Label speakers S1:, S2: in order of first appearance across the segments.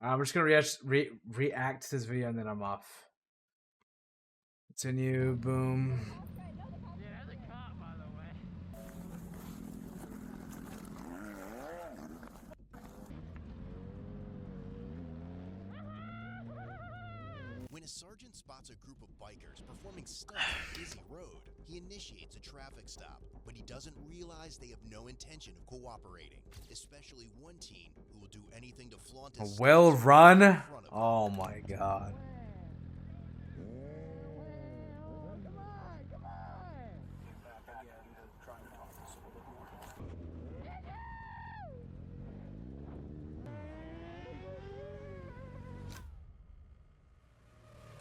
S1: I'm just gonna react to this video and then I'm off. Continue. Boom.
S2: Yeah, that's a cop, by the way.
S3: When a sergeant spots a group of bikers performing stunts on a busy road, he initiates a traffic stop, but he doesn't realize they have no intention of cooperating, especially one teen who will do anything to flaunt his
S1: Well
S3: status
S1: run.
S3: in front of them.
S1: Oh my god.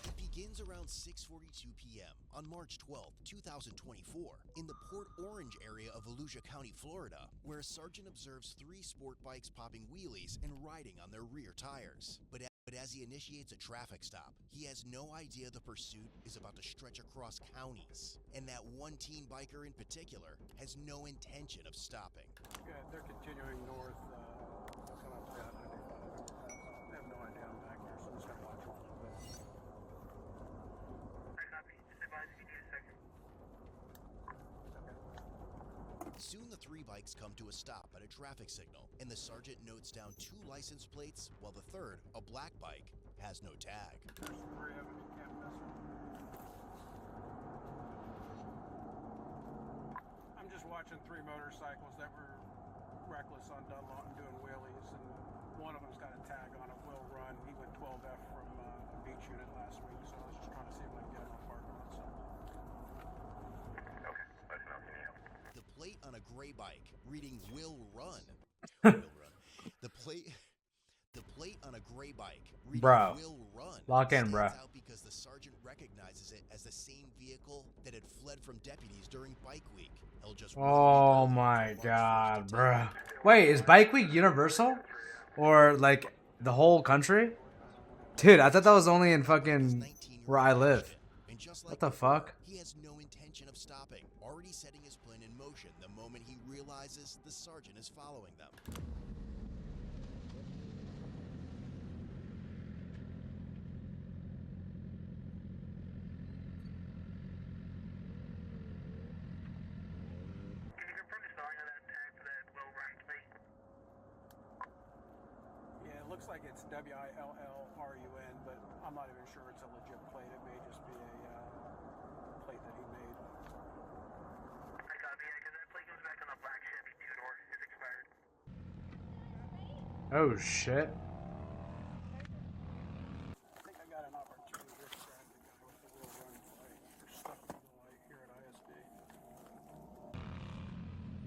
S3: It begins around 6:42 p.m. on March 12, 2024, in the Port Orange area of Volusia County, Florida, where a sergeant observes 3 sport bikes popping wheelies and riding on their rear tires. But as he initiates a traffic stop, he has no idea the pursuit is about to stretch across counties, and that one teen biker in particular has no intention of stopping.
S4: Yeah, they're continuing north, coming up to 95. I have no idea. I'm back here, so I'm just gonna watch a little bit.
S5: I copy. Just advise if you need a second.
S3: Soon the 3 bikes come to a stop at a traffic signal, and the sergeant notes down 2 license plates, while the third, a black bike, has no tag.
S4: There's 3 of them. You can't miss them. I'm just watching 3 motorcycles that were reckless on Dunlawton doing wheelies, and one of them's got a tag on it, Will Run. He went 12F from a beach unit last week, so I was just trying to see if I could get him on parking lot. So.
S5: Okay, let us know if you need help.
S3: The plate on a gray bike reading "Will Run." Will Run. The plate on a gray bike reading
S1: Bro.
S3: "Will Run"
S1: Lock in,
S3: stands
S1: bro.
S3: out because the sergeant recognizes it as the same vehicle that had fled from deputies during Bike Week. Held just 1
S1: Oh
S3: week earlier
S1: my
S3: on March
S1: god,
S3: 1st,
S1: bro. Wait, is Bike Week universal? Or like the whole country? Dude, I thought that was only in fucking where I live.
S3: And just
S1: What
S3: like
S1: the
S3: before,
S1: fuck?
S3: he has no intention of stopping, already setting his plan in motion the moment he realizes the sergeant is following them.
S5: Can you confirm the spelling of that tag for that Will Run plate?
S4: Yeah, it looks like it's WILLRUN, but I'm not even sure it's a legit plate. It may just be a plate that he made.
S5: I copy, yeah, because that plate comes back on the black Chevy 2-door. It's expired.
S1: Oh shit.
S4: I think I got an opportunity to grab the guy with the Will Run plate. They're stuck to the light here at ISD.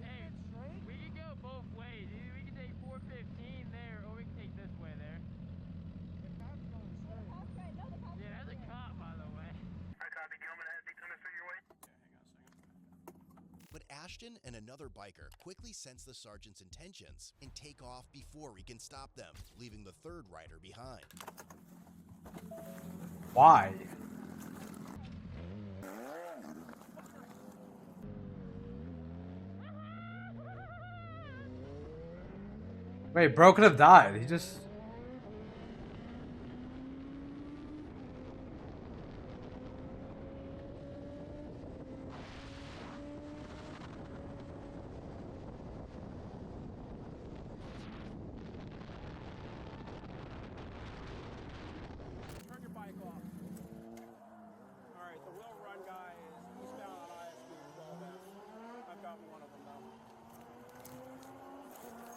S2: Hey, we can go both ways. Either we can take 415 there, or we can take this way there. Yeah, that's a cop, by the way.
S5: I copy. Do you want me to have Daytona through your way?
S3: But Ashton and another biker quickly sense the sergeant's intentions and take off before he can stop them, leaving the third rider behind.
S1: Why? Wait, bro could have died. He just...
S4: Turn your bike off. Alright, the Will Run guy is eastbound on ISD 12F. I've got one of them though.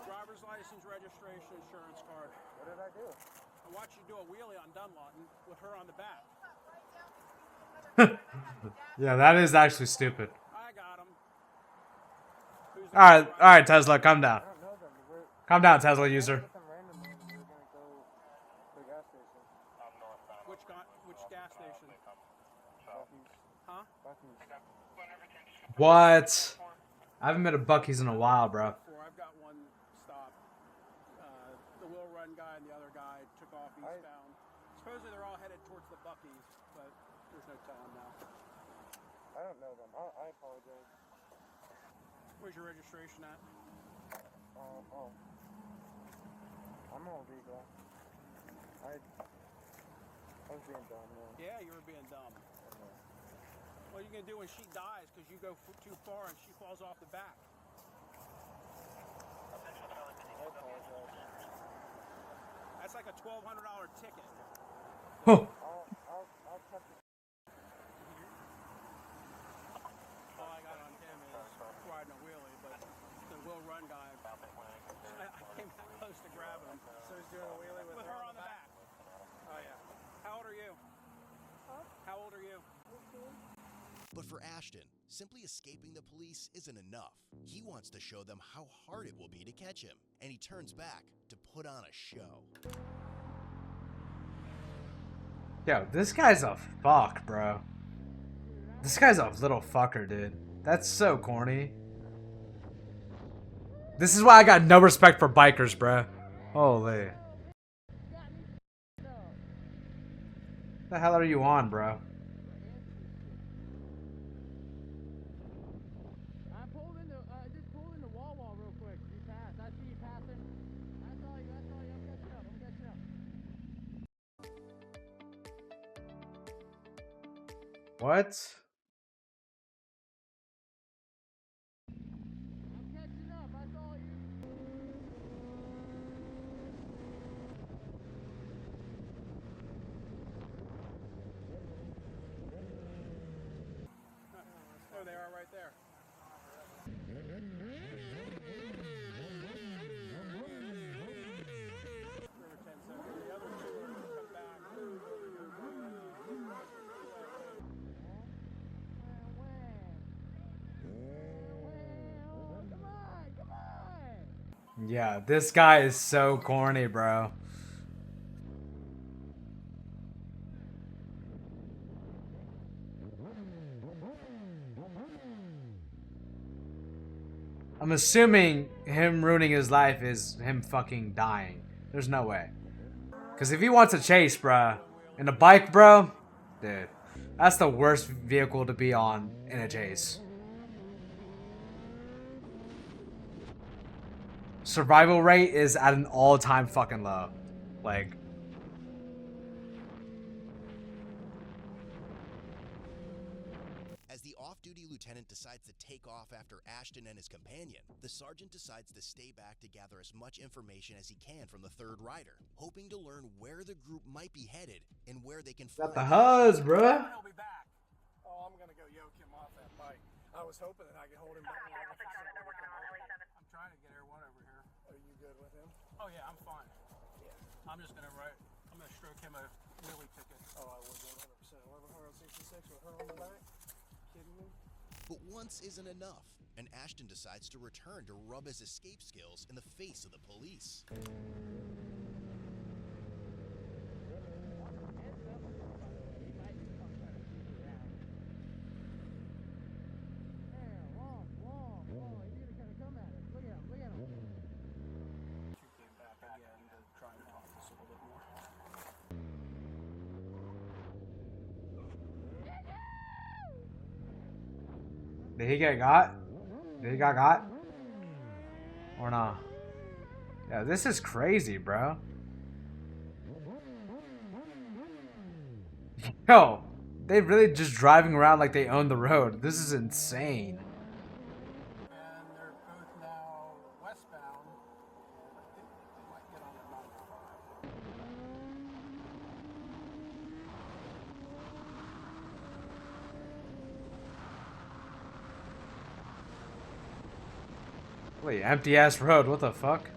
S4: Driver's license, registration, insurance card. What did I do? I watched you do a wheelie on Dunlawton with her on the back.
S1: Yeah, that is actually stupid.
S4: I got him. Who's the
S1: Alright, Tesla, calm down.
S6: I don't know them.
S1: Calm down, Tesla user.
S6: Some random ones. We're gonna go to the gas station.
S4: Which gas station?
S6: Bucky's.
S4: Huh?
S6: Bucky's.
S1: What? I haven't been to Bucky's in a while, bro.
S4: I've got one stop. The Will Run guy and the other guy took off eastbound. Supposedly they're all headed towards the Bucky's, but there's no telling now.
S6: I don't know them. I apologize.
S4: Where's your registration at?
S6: Oh. I'm an old eagle. I was being dumb, man.
S4: Yeah, you were being dumb. What are you gonna do when she dies because you go too far and she falls off the back?
S6: I apologize.
S4: That's like a $1,200 ticket.
S1: Huh.
S6: I'll cut the.
S4: All I got on him is riding a wheelie, but the Will Run guy, I came that close to grabbing him.
S6: So he's doing a wheelie with
S4: Her on the back. Oh yeah. How old are you?
S2: Huh?
S4: How old are you?
S3: But for Ashton, simply escaping the police isn't enough. He wants to show them how hard it will be to catch him, and he turns back to put on a show.
S1: Yo, this guy's a fuck, bro. This guy's a little fucker, dude. That's so corny. This is why I got no respect for bikers, bro. Holy. What the hell are you on, bro?
S2: I pulled into, just pulled into Wawa real quick. You passed. I see you passing. I saw you. I'm catching up.
S1: What?
S2: I'm catching up. I saw you.
S4: Oh, they are right there. River 1070. The other two are gonna come back.
S2: Come on.
S1: Yeah, this guy is so corny, bro. I'm assuming him ruining his life is him fucking dying. There's no way. Because if he wants a chase, bruh, in a bike, bro, dude, that's the worst vehicle to be on in a chase. Survival rate is at an all-time fucking low. Like,
S3: As the off-duty lieutenant decides to take off after Ashton and his companion, the sergeant decides to stay back to gather as much information as he can from the third rider, hoping to learn where the group might be headed and where they can find
S1: got the huzz, bruh.
S4: He'll be back. Oh, I'm gonna go yoke him off that bike. I was hoping that I could hold him back. I'm trying to get everyone over here.
S6: Are you good with him?
S4: Oh yeah, I'm fine. Yeah. I'm just gonna stroke him a wheelie ticket.
S6: Oh, I would 100%. 1166 with her on the back. Kidding me?
S3: But once isn't enough, and Ashton decides to return to rub his escape skills in the face of the police.
S4: She came back again to try and talk to us a little bit more.
S1: Did he get got? Did he got? Or not? Yeah, this is crazy, bro. Yo, they really just driving around like they own the road. This is insane.
S4: And they're both now westbound. I think they might get on the 95.
S1: Wait, empty ass road. What the fuck?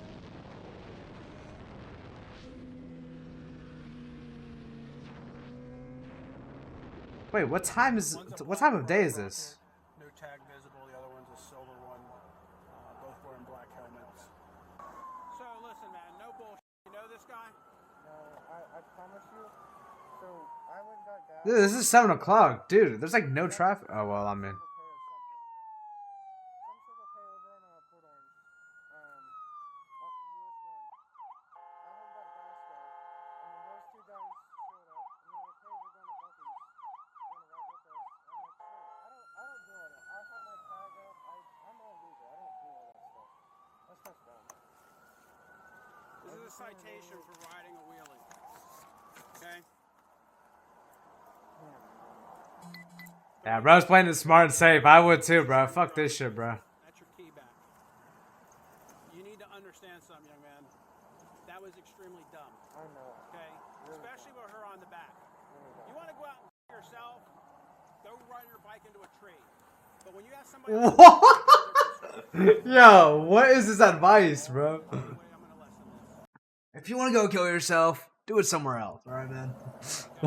S1: Wait, what time is? What time of day is this?
S4: No tag visible. The other one's a silver one. Both wearing black helmets. So listen, man, no bullshit. You know this guy?
S6: No, I promise you. So I went and got gas.
S1: Dude, this is 7 o'clock, dude. There's like no traffic. Oh well, I'm in.
S6: Some Circle K over on Port Orange. Off of US 1. I went and got gas though. And then those two guys showed up and they're like, hey, we're going to Bucky's. You wanna ride with us? I'm like, sure. I don't do all that. I have my tag up. I'm all legal. I don't do all that stuff. That's dumb.
S4: This is a citation for riding a wheelie.
S1: Yeah, bro's playing it smart and safe. I would too, bro. Fuck this shit, bro.
S4: That's your key back. You need to understand something, young man. That was extremely dumb.
S6: I know.
S4: Okay? Especially with her on the back. You want to go out and yourself, go ride your bike into a tree. But when you have somebody
S1: What? Yo, what is this advice, bro?
S4: I'm gonna lessen this.
S1: If you want to go kill yourself, do it somewhere else. All right, man.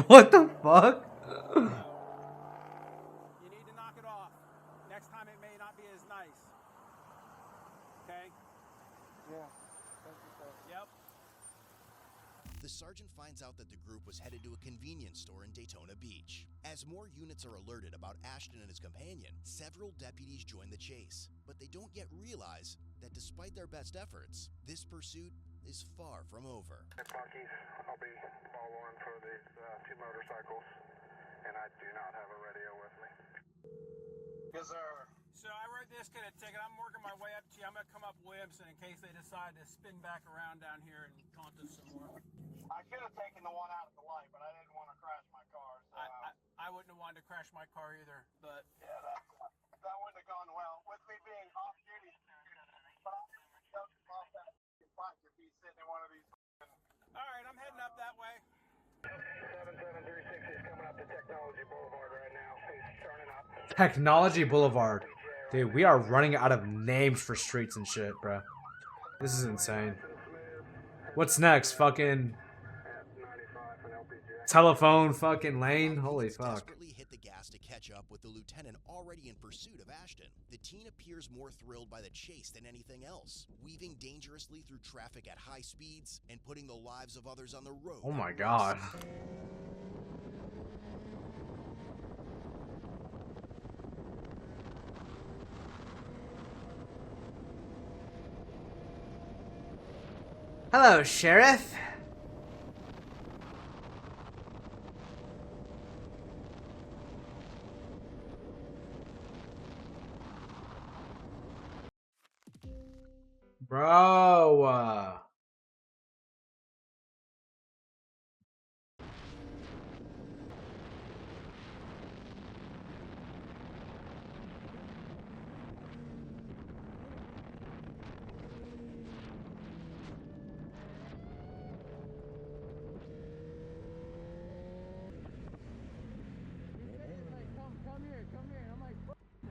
S1: What the fuck?
S4: You need to knock it off. Next time it may not be as nice. Okay?
S6: Yeah. Thank you, sir.
S4: Yep.
S3: The sergeant finds out that the group was headed to a convenience store in Daytona Beach. As more units are alerted about Ashton and his companion, several deputies join the chase. But they don't yet realize that despite their best efforts, this pursuit is far from over.
S5: Hey, Bucky's, I'll be following for these two motorcycles, and I do not have a radio with me.
S6: Yes, sir.
S4: So I wrote this kid a ticket. I'm working my way up to you. I'm gonna come up Williamson in case they decide to spin back around down here and taunt us some more.
S6: I could have taken the one out at the light, but I didn't want to crash my car. So
S4: I wouldn't have wanted to crash my car either, but
S6: yeah, that wouldn't have gone well. With me being off duty, but I'll off that bike if he's sitting in one of these.
S4: all right, I'm heading up that way.
S5: 77360 is coming up to Technology Boulevard right now. He's turning up.
S1: Technology Boulevard. Dude, we are running out of names for streets and shit, bro. This is insane. What's next? Fucking telephone fucking lane? Holy fuck.
S3: Desperately hit the gas to catch up with the lieutenant already in pursuit of Ashton. The teen appears more thrilled by the chase than anything else, weaving dangerously through traffic at high speeds and putting the lives of others on the road.
S1: Oh my god. Hello, Sheriff. Bro.
S2: Like, come here, come here. I'm like, no.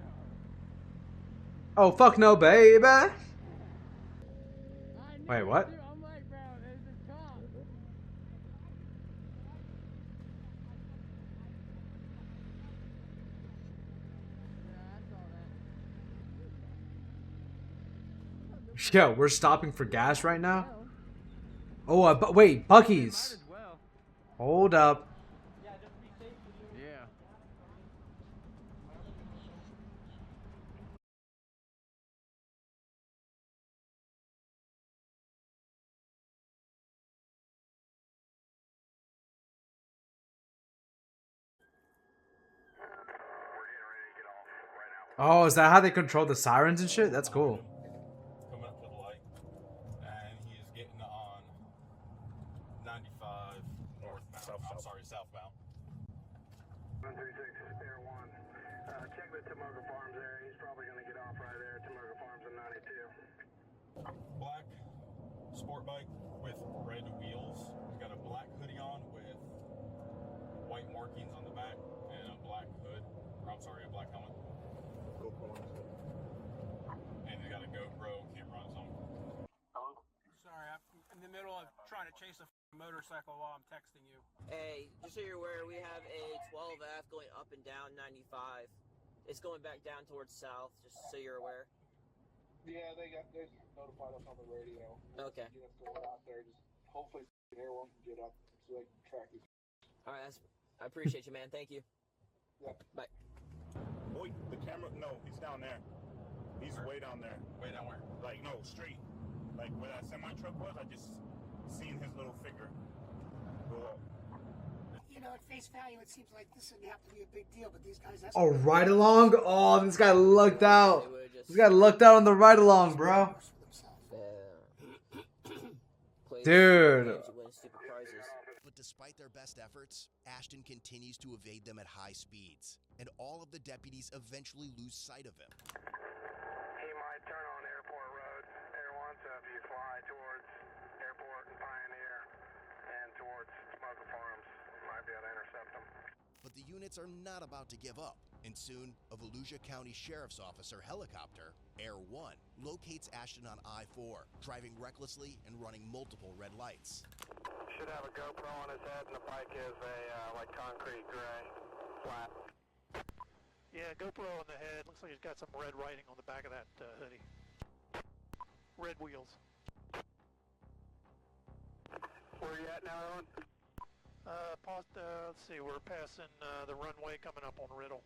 S1: Oh, fuck no, baby.
S2: I knew
S1: Wait,
S2: it,
S1: what?
S2: dude. I'm like, bro, there's a cop. Yeah, I saw that.
S1: Yo, we're stopping for gas right now? Oh, but wait, Bucky's.
S2: well.
S1: Hold up.
S2: Yeah.
S1: Oh, is that how they control the sirens and shit? That's cool.
S7: Coming up to the light, and he is getting on 95 northbound. I'm sorry, southbound.
S5: 136, Air 1. Check the Tomoka Farms area. He's probably going to get off right there at Tomoka Farms in 92.
S7: Black sport bike with red wheels. He's got a black hoodie on with white markings on the back and a black hood. Or, I'm sorry, a black helmet. And he's got a GoPro camera on his own.
S4: Sorry, I'm in the middle of trying to chase a motorcycle while I'm texting you.
S8: Hey, just so you're aware, we have a 12F going up and down 95. It's going back down towards south, just so you're aware.
S6: Yeah, they notified us on the radio.
S8: Okay.
S6: Units going out there. Just hopefully everyone can get up so they can track these.
S8: All right, I appreciate you, man. Thank you.
S6: Yeah.
S8: Bye.
S9: Boy, the camera, no, he's down there. He's way down there.
S7: Way down where?
S9: Like, no, straight. Like, where that semi-truck was, I just seen his little figure go up.
S10: You know, at face value, it seems like this didn't have to be a big deal, but these guys... That's
S1: Oh, ride along? Oh, this guy lucked out. This guy lucked out on the ride along, bro. Dude.
S3: But despite their best efforts, Ashton continues to evade them at high speeds, and all of the deputies eventually lose sight of him.
S5: He might turn on Airport Road, Air 1, so if you fly towards Airport and Pioneer and towards Smoker Farms, you might be able to intercept him.
S3: But the units are not about to give up, and soon a Volusia County Sheriff's Officer helicopter, Air 1, locates Ashton on I-4, driving recklessly and running multiple red lights.
S5: Should have a GoPro on his head, and the bike is a like concrete gray, flat.
S6: Yeah, GoPro on the head. Looks like he's got some red writing on the back of that hoodie. Red wheels.
S5: Where you at now, Owen?
S6: Let's see, we're passing the runway coming up on Riddle.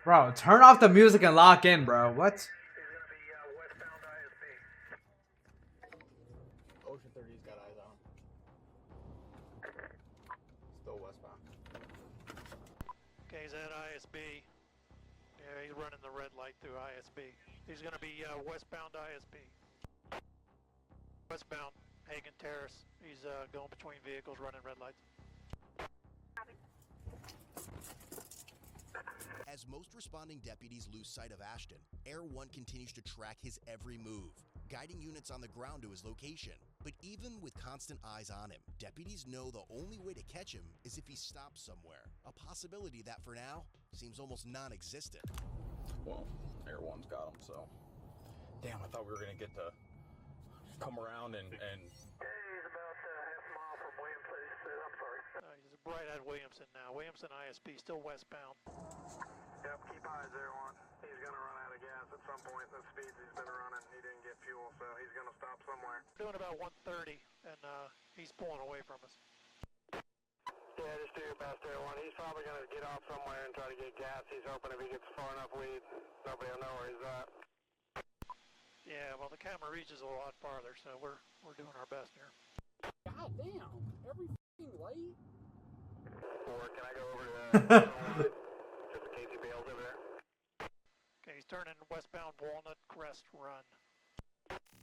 S1: Bro, turn off the music and lock in, bro. What?
S5: He's gonna be westbound ISB.
S7: Ocean 30's got eyes on him. Still westbound.
S6: Okay, he's at ISB. Yeah, he's running the red light through ISB. He's gonna be westbound ISB. Westbound Hagen Terrace. He's going between vehicles, running red lights.
S3: As most responding deputies lose sight of Ashton, Air 1 continues to track his every move, guiding units on the ground to his location. But even with constant eyes on him, deputies know the only way to catch him is if he stops somewhere, a possibility that for now seems almost non-existent.
S7: Well, Air 1's got him, so. Damn, I thought we were gonna get to come around and...
S5: He's about half a mile from Williamson. I'm sorry.
S6: He's right at Williamson now. Williamson ISP, still westbound.
S5: Yep, keep eyes there, one. He's gonna run out of gas at some point. The speeds he's been running, he didn't get fuel, so he's gonna stop somewhere.
S6: Doing about 130, and he's pulling away from us.
S5: Yeah, just do your best there, one. He's probably gonna get off somewhere and try to get gas. He's hoping if he gets far enough weed, nobody will know where he's at.
S6: Yeah, well, the camera reaches a lot farther, so we're doing our best here.
S2: God damn! Every f***ing light.
S5: Or can I go over to just in case he bails over there?
S6: Okay, he's turning westbound Walnut Crest Run.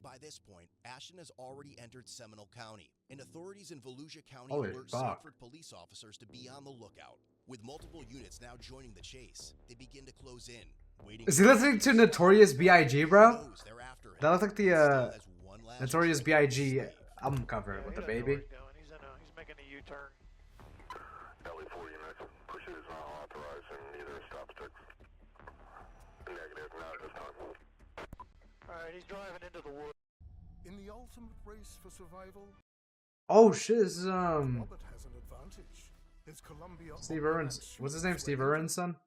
S3: By this point, Ashton has already entered Seminole County, and authorities in Volusia County
S1: Holy
S3: alert
S1: fuck.
S3: Sanford police officers to be on the lookout. With multiple units now joining the chase, they begin to close in, waiting.
S1: Is he listening to Notorious B.I.G., bro?
S3: knows they're after him.
S1: That looks like
S3: He
S1: the
S3: still has one last
S1: Notorious
S3: trick up his
S1: B.I.G.
S3: sleeve.
S1: album cover with the baby.
S6: He's making a U-turn.
S5: LE4 units, pursuit is not authorized in either stop stick. Negative, not at this time.
S6: Alright, he's driving into the woods.
S11: In the ultimate race for survival,
S1: Oh shit, this is
S11: Robert has an advantage. His Columbia
S1: Steve Irwin's. What's his name? Steve Irwin's son?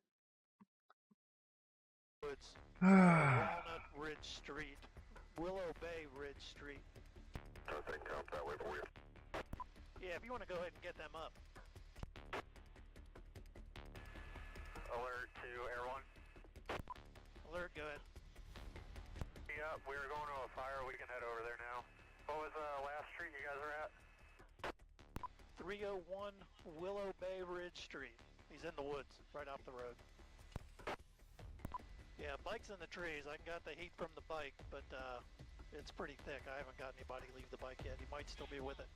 S6: Woods. Walnut Ridge Street. Willow Bay Ridge Street.
S5: I think up that way for you.
S6: Yeah, if you want to go ahead and get them up.
S5: Alert to Air 1.
S6: Alert, go ahead.
S5: Yeah, we were going to a fire. We can head over there now. What was the last street you guys are at?
S6: 301 Willow Bay Ridge Street. He's in the woods, right off the road. Yeah, bike's in the trees. I got the heat from the bike, but it's pretty thick. I haven't got anybody leave the bike yet. He might still be with it.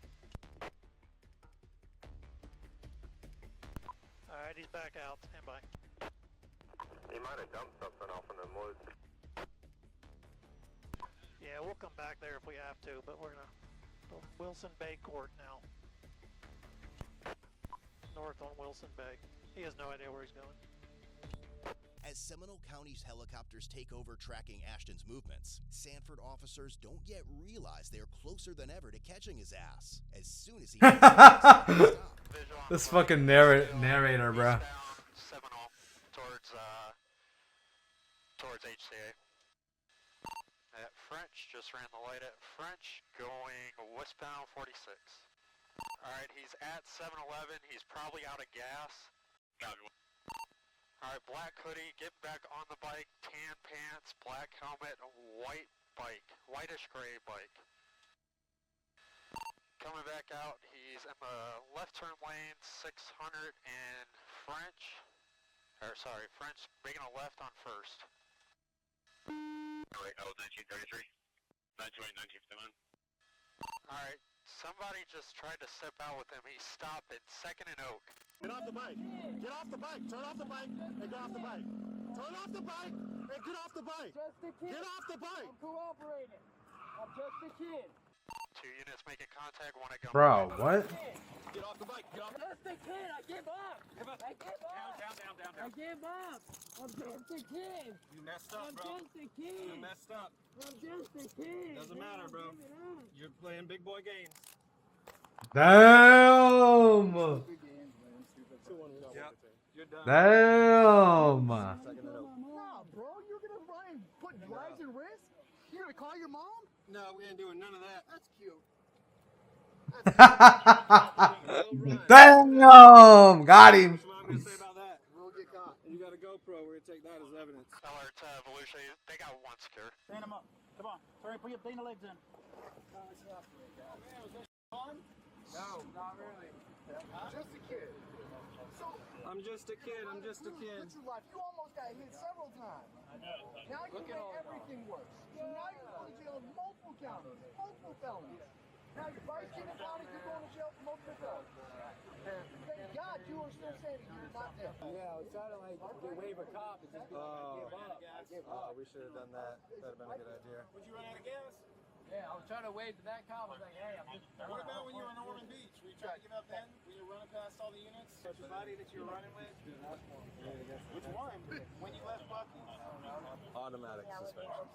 S6: Alright, he's back out. Stand by.
S5: He might have dumped something off in the woods.
S6: Yeah, we'll come back there if we have to, but we're gonna Wilson Bay Court now. North on Wilson Bay. He has no idea where he's going.
S3: As Seminole County's helicopters take over tracking Ashton's movements, Sanford officers don't yet realize they're closer than ever to catching his ass. As soon as he
S1: This fucking narrator, bro.
S5: Seminole towards HCA. At French, just ran the light at French, going westbound 46. Alright, he's at 7-Eleven, he's probably out of gas. Alright, black hoodie, get back on the bike, tan pants, black helmet, white bike, whitish gray bike. Coming back out, he's in the left turn lane, 600 and French, French, making a left on first. Alright, L 1933, 1959. Alright, Somebody just tried to step out with him. He stopped at 2nd and Oak.
S9: Get off the bike. Get off the bike. Turn off the bike and get off the bike. Turn off the bike and get off the bike.
S2: Just a kid.
S9: Get off the bike.
S2: I'm cooperating. I'm just a kid.
S5: 2 units making contact, 1 at gunpoint.
S1: Bro, what?
S9: Get off the bike. Get off the
S2: Just a kid. I give up. I give up.
S9: Down.
S2: I give up. I'm just a kid.
S9: You messed up,
S2: I'm
S9: bro.
S2: just a kid.
S9: You messed up.
S2: I'm just a kid.
S9: Doesn't matter, bro.
S2: Give it up.
S9: You're playing big boy games.
S1: Damn!
S9: 2-1, we got one. You're done.
S1: Damn!
S9: Second and Oak.
S6: Nah, bro, you're gonna run and put lives at risk? You're gonna call your mom?
S9: No, we ain't doing none of that.
S6: That's cute.
S1: Damn! Got him.
S9: That's what I'm gonna say about that.
S6: We'll get caught.
S9: You got a GoPro. We're gonna take that as evidence.
S5: Alert to Volusia, they got 1 secure.
S2: Stand him up. Come on. Hurry, put your thing the legs in.
S6: No, not really. Just a kid. So,
S9: I'm just a kid. I'm just a kid.
S6: What's your life? You almost got hit several times. Now you make everything worse. So now you're going to jail in multiple counties, multiple felonies. Now your wife's getting county, you're going to jail for multiple felonies. Thank God you are still standing here, not dead.
S2: Yeah, I was trying to like get wave a cop and just be like, give up.
S9: We should have done that. That'd have been a good idea. Would you run out of gas?
S2: Yeah, I was trying to wave to that cop. I was like, hey, I'm just.
S9: What about when you were in Ormond Beach? Were you trying to give up then? When you were running past all the units? The body that you were running with? Which one? When you left Bucky? Automatic suspension.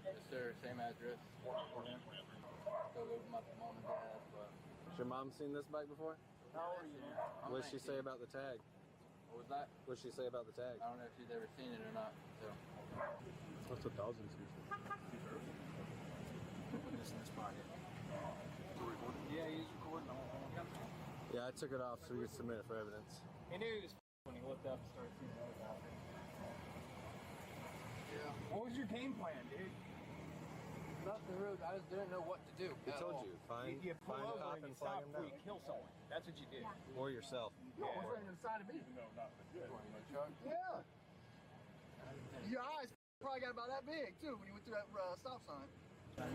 S2: Yes, sir. Same address. Still live with my mom and dad, but.
S9: Has your mom seen this bike before?
S2: How old are you?
S9: What did she say about the tag?
S2: What was that?
S9: What did she say about the tag?
S2: I don't know if she's ever seen it or not. So.
S9: What's a thousand Put this in his pocket.
S2: Yeah, he's recording.
S9: Yeah, I took it off so we could submit it for evidence.
S2: He knew he was when he looked up and started seeing what was happening. Yeah. What was your game plan, dude? Nothing really. I just didn't know what to do.
S9: He told you, find
S2: You pull
S9: a
S2: over
S9: cop
S2: and
S9: and
S2: you stop
S9: flag him
S2: before you
S9: down.
S2: kill someone. That's what you did.
S9: Or yourself.
S6: No, it was right inside of me.
S2: No, not for good. Chuck?
S6: Yeah. Your eyes probably got about that big, too, when you went through that stop sign.
S9: No.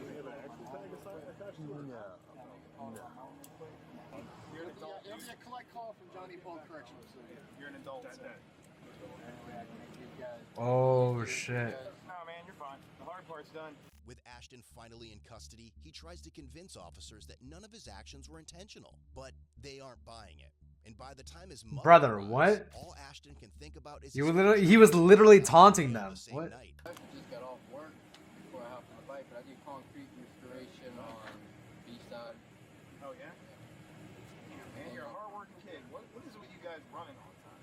S6: You're an adult. It'll be a collect call from Johnny Paul Correctional Facility.
S9: You're an adult.
S1: Oh shit.
S9: No, man, you're fine. The hard part's done.
S3: With Ashton finally in custody, he tries to convince officers that none of his actions were intentional, but they aren't buying it. And by the time his mother
S1: Brother,
S3: arrives,
S1: what?
S3: all Ashton can think about is
S1: He
S3: his
S1: was literally taunting
S3: the
S1: them.
S3: same
S1: What?
S3: night.
S2: I just got off work before I hopped on the bike, but I do concrete restoration on B-side.
S9: Oh, yeah? Man, you're a hard-working kid. What is it with you guys running all the time?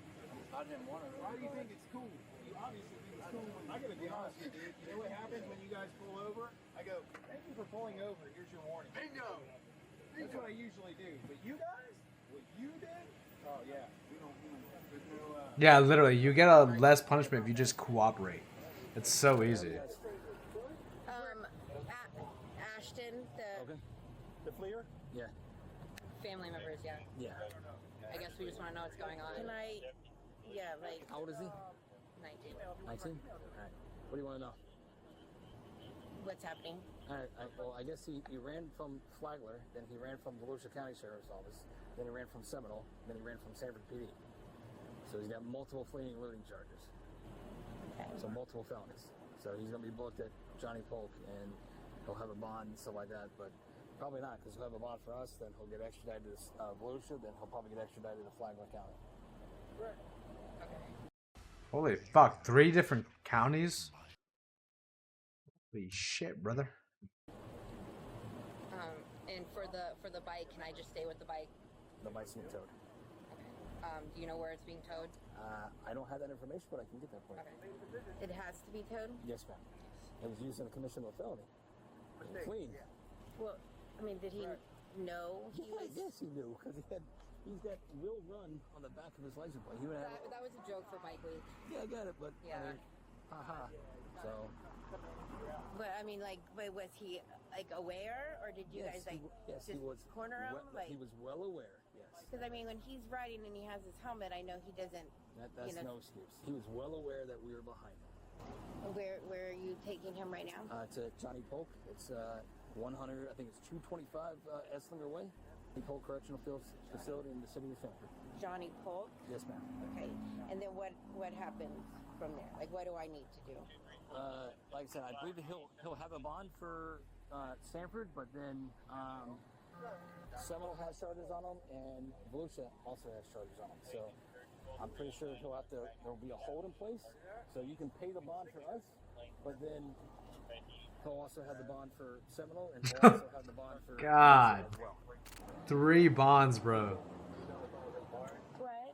S2: I didn't want to.
S9: Why do you think it's cool? You obviously think it's cool. I gotta be honest with you, dude. You know what happens when you guys pull over? I go, thank you for pulling over. Here's your warning.
S6: Bingo!
S9: That's what I usually do. But you guys, what you did? Oh, yeah. There's no,
S1: Yeah, literally, you get a less punishment if you just cooperate. It's so easy.
S12: Ashton, the
S9: The fleer? Yeah.
S12: family members, yeah.
S9: Yeah.
S12: I guess we just want to know what's going on. Can I, yeah, like
S9: How old is he?
S12: 19.
S9: 19? Alright. What do you want to know?
S12: What's happening?
S9: Alright, well, I guess he ran from Flagler, then he ran from Volusia County Sheriff's Office, then he ran from Seminole, then he ran from Sanford PD. So he's got multiple fleeing and looting charges.
S12: Okay.
S9: So multiple felonies. So he's going to be booked at Johnny Polk, and he'll have a bond and stuff like that, but probably not, because he'll have a bond for us, then he'll get extradited to Volusia, then he'll probably get extradited to Flagler County.
S1: Holy fuck, 3 different counties? Holy shit, brother.
S12: And for the bike, can I just stay with the bike?
S9: The bike's being towed.
S12: Do you know where it's being towed?
S9: I don't have that information, but I can get that for you.
S12: Okay. It has to be towed?
S9: Yes, ma'am. It was used in a commission of a felony. Clean.
S12: Well, I mean, did he know he was...
S9: Yes, he knew, because he's got will run on the back of his license plate. He would have.
S12: That was a joke for Bike Week.
S9: Yeah, I got it, but
S12: Yeah.
S9: I mean, haha. So.
S12: But I mean, like, but was he like aware, or did you guys like
S9: yes,
S12: just
S9: he was
S12: corner him?
S9: he was well aware. Yes.
S12: Because I mean, when he's riding and he has his helmet, I know he doesn't.
S9: That's no excuse. He was well aware that we were behind him.
S12: Where are you taking him right now?
S9: To Johnny Polk. It's 100, I think it's 225 Esslinger Way, the Polk Correctional Facility in the city of Sanford.
S12: Johnny Polk.
S9: Yes, ma'am.
S12: Okay. And then what happens from there? Like, what do I need to do?
S9: Like I said, I believe that he'll have a bond for Sanford, but then Seminole has charges on him, and Volusia also has charges on him. So I'm pretty sure there'll be a hold in place, so you can pay the bond for us, but then he'll also have the bond for Seminole, and he'll also have the bond for
S1: God.
S9: Volusia as well.
S1: 3 bonds, bro.
S12: What?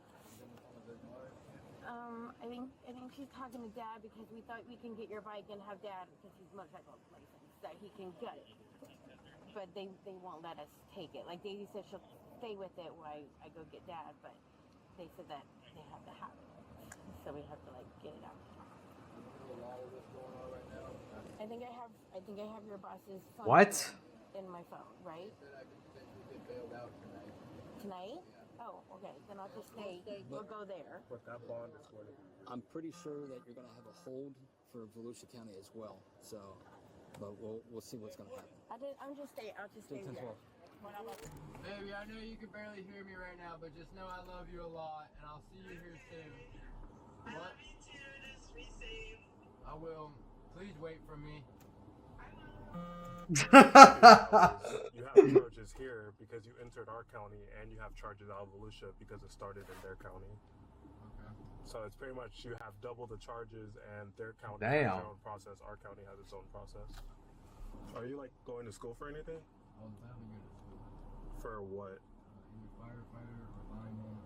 S12: I think she's talking to Dad because we thought we can get your bike and have Dad, because he's motorcycle license, that he can get it. But they won't let us take it. Like, Davey said she'll stay with it while I go get Dad, but they said that they have to have it. So we have to, like, get it out. I think I have your boss's phone
S1: What?
S12: in my phone, right? Tonight? Oh, okay. Then I'll just stay. We'll go there.
S7: But that bond is going to be...
S9: I'm pretty sure that you're going to have a hold for Volusia County as well. So, but we'll see what's going to happen.
S12: I'll just stay there.
S2: Baby, I know you can barely hear me right now, but just know I love you a lot, and I'll see you here soon. What? I will. Please wait for me.
S7: You have charges here because you entered our county, and you have charges out of Volusia because it started in their county.
S2: Okay.
S7: So it's pretty much you have double the charges, and their county
S1: Damn.
S7: has their own process. Our county has its own process. Are you like going to school for anything?
S2: All the time we go to school.
S7: For what?
S2: Either firefighter or lineman.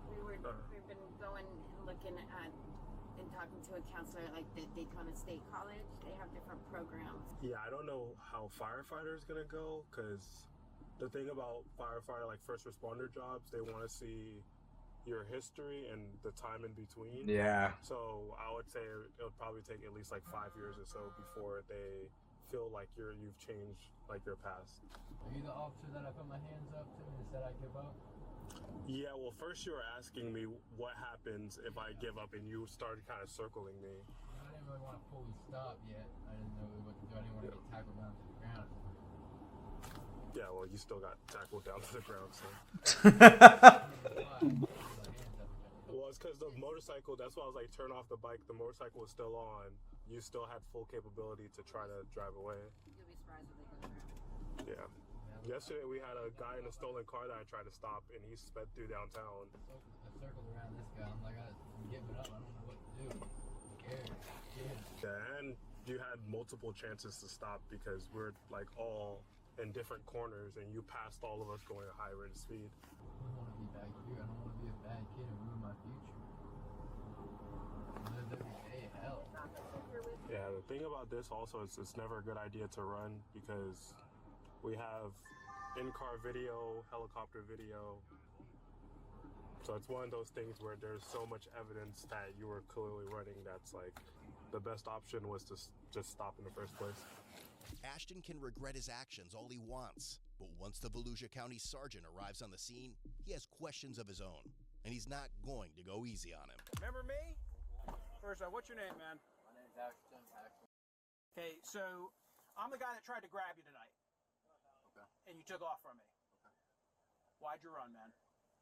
S12: We've been going and looking at and talking to a counselor at like the Daytona State College. They have different programs.
S7: Yeah, I don't know how firefighter is gonna go, because the thing about firefighter, like first responder jobs, they want to see your history and the time in between.
S1: Yeah.
S7: So I would say it'll probably take at least like 5 years or so before they feel like you've changed like your past.
S2: Are you the officer that I put my hands up to and said I give up?
S7: Yeah, well, first you were asking me what happens if I give up, and you started kind of circling me.
S2: I didn't really want to fully stop yet. I didn't know what to do. I didn't want to get tackled down to the ground.
S7: Yeah, well, you still got tackled down to the ground, so. Well, it's because the motorcycle, that's why I was like, turn off the bike. The motorcycle was still on. You still had full capability to try to drive away.
S12: You'll be surprised when they go around.
S7: Yeah. Yesterday we had a guy in a stolen car that I tried to stop, and he sped through downtown.
S2: I circled around this guy. I'm like, I'm giving up. I don't know what to do. I'm scared.
S7: Yeah, and you had multiple chances to stop because we're like all in different corners, and you passed all of us going at high rate of speed.
S2: I don't want to be back here. I don't want to be a bad kid and ruin my future. I live every day in hell.
S7: Yeah, the thing about this also is it's never a good idea to run because we have in-car video, helicopter video. So it's one of those things where there's so much evidence that you were clearly running that's like the best option was to just stop in the first place.
S3: Ashton can regret his actions all he wants, but once the Volusia County Sergeant arrives on the scene, he has questions of his own, and he's not going to go easy on him.
S4: Remember me? First off, what's your name, man?
S2: My name's Ashton.
S4: Okay, so I'm the guy that tried to grab you tonight.
S2: Okay.
S4: And you took off from me.
S2: Okay.
S4: Why'd you run, man?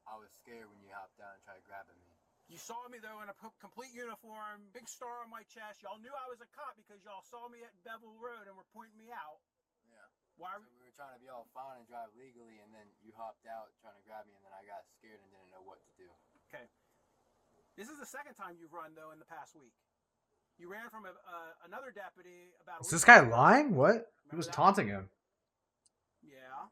S2: I was scared when you hopped down and tried grabbing me.
S4: You saw me, though, in a complete uniform, big star on my chest. Y'all knew I was a cop because y'all saw me at Bevel Road and were pointing me out.
S2: Yeah.
S4: Why?
S2: So we were trying to be all fine and drive legally, and then you hopped out trying to grab me, and then I got scared and didn't know what to do.
S4: Okay. This is the second time you've run, though, in the past week. You ran from another deputy about a
S1: Is
S4: week
S1: this guy
S4: ago.
S1: lying? What? He
S4: Remember
S1: was
S4: that?
S1: taunting him.
S4: Yeah.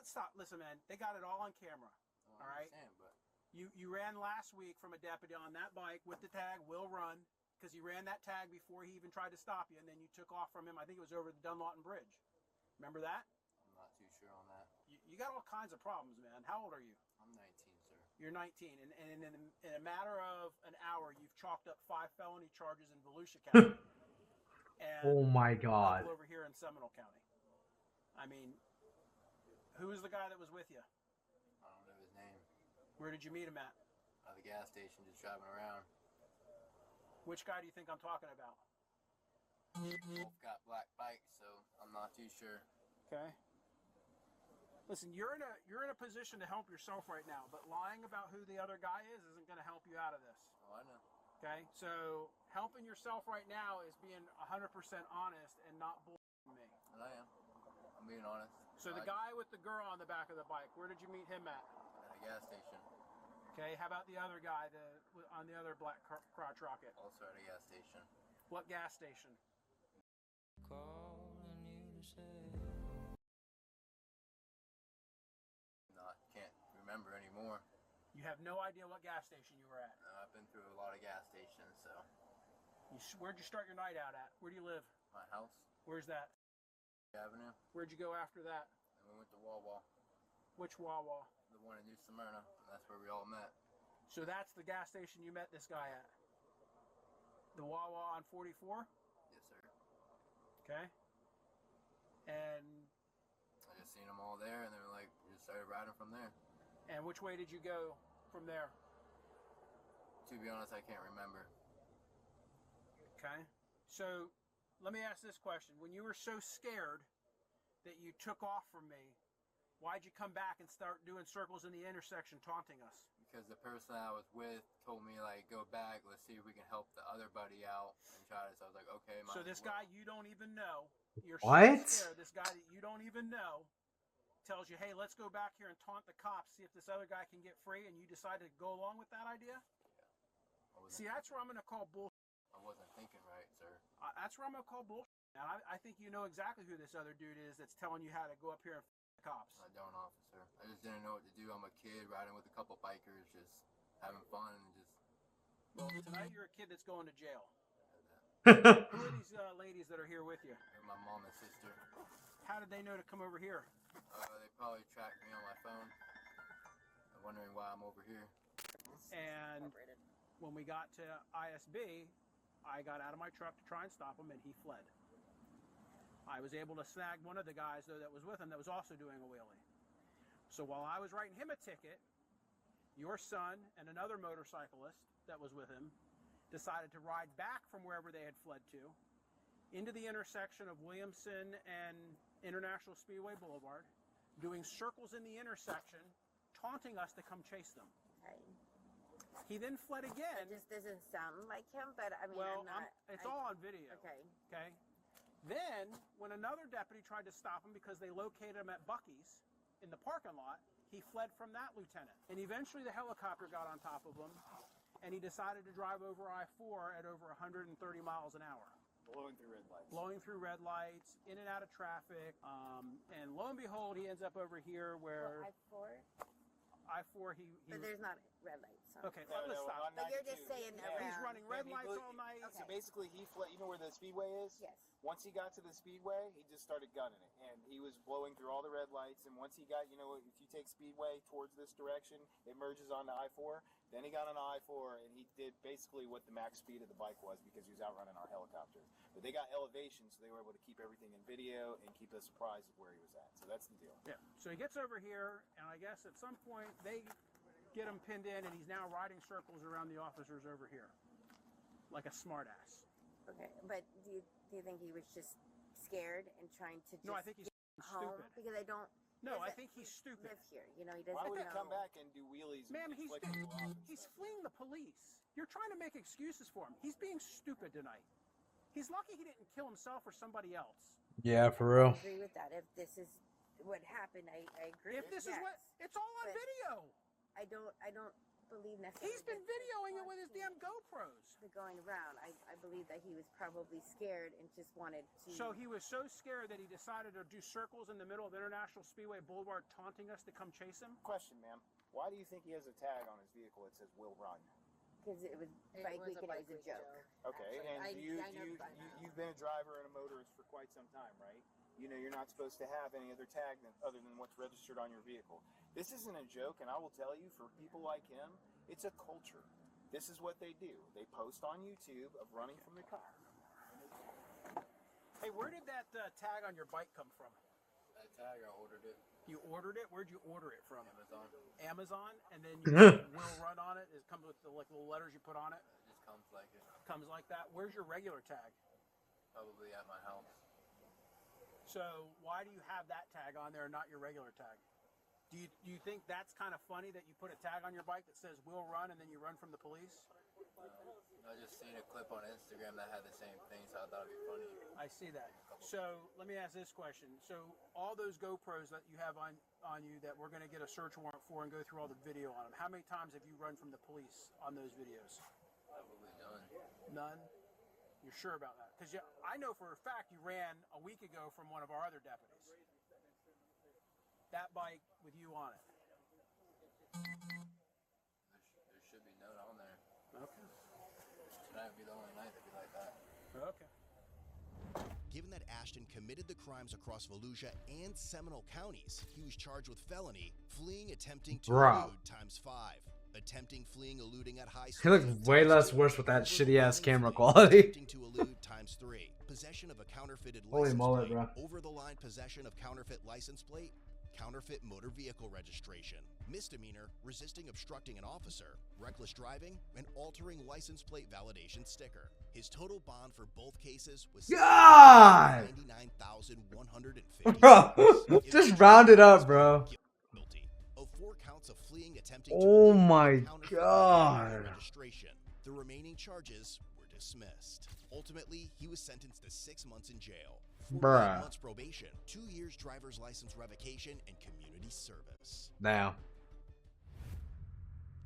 S4: Stop. Listen, man. They got it all on camera.
S2: I
S4: All right?
S2: understand, but
S4: You ran last week from a deputy on that bike with the tag, will run, because he ran that tag before he even tried to stop you, and then you took off from him. I think it was over the Dunlawton Bridge. Remember that?
S2: I'm not too sure on that.
S4: You got all kinds of problems, man. How old are you?
S2: I'm 19, sir.
S4: You're 19, and in a matter of an hour, you've chalked up 5 felony charges in Volusia County. And
S1: Oh my
S4: a
S1: God.
S4: couple over here in Seminole County. I mean, who was the guy that was with you?
S2: I don't know his name.
S4: Where did you meet him at?
S2: At the gas station, just driving around.
S4: Which guy do you think I'm talking about?
S2: Both got black bikes, so I'm not too sure.
S4: Okay. Listen, you're in a position to help yourself right now, but lying about who the other guy is isn't going to help you out of this.
S2: Oh, I know.
S4: Okay, so helping yourself right now is being 100% honest and not bullshitting me.
S2: And I am. I'm being honest.
S4: So the guy with the girl on the back of the bike, where did you meet him at?
S2: At a gas station.
S4: Okay, how about the other guy on the other black crotch rocket?
S2: Also at a gas station.
S4: What gas station?
S2: Can't remember anymore.
S4: You have no idea what gas station you were at?
S2: No, I've been through a lot of gas stations, so.
S4: Where'd you start your night out at? Where do you live?
S2: My house.
S4: Where's that?
S2: Avenue.
S4: Where'd you go after that?
S2: And we went to Wawa.
S4: Which Wawa?
S2: The one in New Smyrna. And that's where we all met.
S4: So that's the gas station you met this guy at? The Wawa on 44?
S2: Yes, sir.
S4: Okay. And
S2: I just seen them all there, and they were like, we just started riding from there.
S4: And which way did you go from there?
S2: To be honest, I can't remember.
S4: Okay. So let me ask this question. When you were so scared that you took off from me, why'd you come back and start doing circles in the intersection taunting us?
S2: Because the person I was with told me, like, go back, let's see if we can help the other buddy out and try this. I was like, okay.
S4: So this guy you don't even know, you're
S1: What?
S4: so scared, this guy that you don't even know tells you, hey, let's go back here and taunt the cops, see if this other guy can get free, and you decide to go along with that idea?
S2: Yeah.
S4: See, that's where I'm going to call bullshit.
S2: I wasn't thinking right, sir.
S4: That's where I'm going to call bullshit. And I think you know exactly who this other dude is that's telling you how to go up here and f the cops.
S2: I don't, officer. I just didn't know what to do. I'm a kid riding with a couple bikers, just having fun and just...
S4: Well, tonight you're a kid that's going to jail.
S1: What?
S4: Who are these ladies that are here with you?
S2: They're my mom and sister.
S4: How did they know to come over here?
S2: They probably tracked me on my phone. I'm wondering why I'm over here.
S4: And when we got to ISB, I got out of my truck to try and stop him, and he fled. I was able to snag one of the guys, though, that was with him that was also doing a wheelie. So while I was writing him a ticket, your son and another motorcyclist that was with him decided to ride back from wherever they had fled to into the intersection of Williamson and International Speedway Boulevard, doing circles in the intersection, taunting us to come chase them.
S12: Okay.
S4: He then fled again.
S12: It just doesn't sound like him, but I mean,
S4: Well,
S12: I'm not.
S4: it's all on video.
S12: Okay.
S4: Okay. Then, when another deputy tried to stop him because they located him at Buc-ee's in the parking lot, he fled from that lieutenant. And eventually the helicopter got on top of him, and he decided to drive over I-4 at over 130 miles an hour.
S13: Blowing through red lights.
S4: Blowing through red lights, in and out of traffic. And lo and behold, he ends up over here where... I-4,
S12: But there's not red lights. So.
S4: Okay, let's stop.
S12: But you're just saying around.
S4: He's running red lights all night.
S13: So basically, he fled. You know where the speedway is?
S12: Yes.
S13: Once he got to the speedway, he just started gunning it, and he was blowing through all the red lights. And once he got, you know, if you take speedway towards this direction, it merges onto I-4. Then he got on I-4, and he did basically what the max speed of the bike was because he was outrunning our helicopter. But they got elevation, so they were able to keep everything in video and keep us surprised of where he was at. So that's the deal.
S4: Yeah. So he gets over here, and I guess at some point they get him pinned in, and he's now riding circles around the officers over here, like a smartass.
S12: Okay, but do you think he was just scared and trying to just
S4: No, I think he's
S12: get home?
S4: stupid.
S12: Because I don't.
S4: No, I think he's stupid.
S12: Live here, you know, he doesn't
S13: Why would he
S12: know.
S13: come back and do wheelies?
S4: Ma'am,
S13: and
S4: he's
S13: flick people off and
S4: he's
S13: stuff?
S4: fleeing the police. You're trying to make excuses for him. He's being stupid tonight. He's lucky he didn't kill himself or somebody else.
S1: Yeah, for real.
S12: I agree with that. If this is what happened, I agree.
S4: If this is what, it's all on
S12: But
S4: video.
S12: I don't believe necessarily.
S4: He's been
S12: that he
S4: videoing it with his
S12: wanted
S4: damn GoPros.
S12: the going around. I believe that he was probably scared and just wanted to.
S4: So he was so scared that he decided to do circles in the middle of International Speedway Boulevard, taunting us to come chase him.
S13: Question, ma'am. Why do you think he has a tag on his vehicle that says "Will Run"?
S12: Because it was bike week and it was a joke.
S13: Okay,
S12: Actually,
S13: and
S12: I know about that.
S13: you've been a driver and a motorist for quite some time, right? You know you're not supposed to have any other tag other than what's registered on your vehicle. This isn't a joke, and I will tell you, for people like him, it's a culture. This is what they do. They post on YouTube of running from the car.
S4: Hey, where did that tag on your bike come from?
S2: That tag, I ordered it.
S4: You ordered it? Where'd you order it from?
S2: Amazon.
S4: Amazon, and then you will run on it. It comes with the like little letters you put on it.
S2: It just comes like it.
S4: Comes like that. Where's your regular tag?
S2: Probably at my house.
S4: So why do you have that tag on there and not your regular tag? Do you think that's kind of funny that you put a tag on your bike that says "Will Run" and then you run from the police?
S2: I just seen a clip on Instagram that had the same thing, so I thought it'd be funny.
S4: I see that. So let me ask this question. So all those GoPros that you have on you that we're going to get a search warrant for and go through all the video on them, how many times have you run from the police on those videos?
S2: Probably none.
S4: None? You're sure about that? Because I know for a fact you ran a week ago from one of our other deputies. That bike with you on it.
S2: There should be none on there.
S4: Okay.
S2: Tonight would be the only night that'd be like that.
S4: Okay.
S3: Given that Ashton committed the crimes across Volusia and Seminole counties, he was charged with felony, fleeing, attempting to elude ×5, attempting, fleeing, eluding at high
S1: He
S3: speed.
S1: looked way less worse with that shitty ass camera quality.
S3: Attempting to elude ×3, possession of a counterfeited
S1: Holy
S3: license
S1: mullet,
S3: plate,
S1: bro.
S3: over the line possession of counterfeit license plate, counterfeit motor vehicle registration, misdemeanor, resisting obstructing an officer, reckless driving, and altering license plate validation sticker. His total bond for both cases was
S1: God!
S3: $99,150.
S1: Bro, just round it up, bro.
S3: Guilty of 4 counts of fleeing, attempting to
S1: Oh
S3: elude,
S1: my
S3: counterfeit
S1: God.
S3: vehicle registration. The remaining charges were dismissed. Ultimately, he was sentenced to 6 months in jail, 48
S1: Bruh.
S3: months probation, 2 years driver's license revocation, and community service.
S1: Now.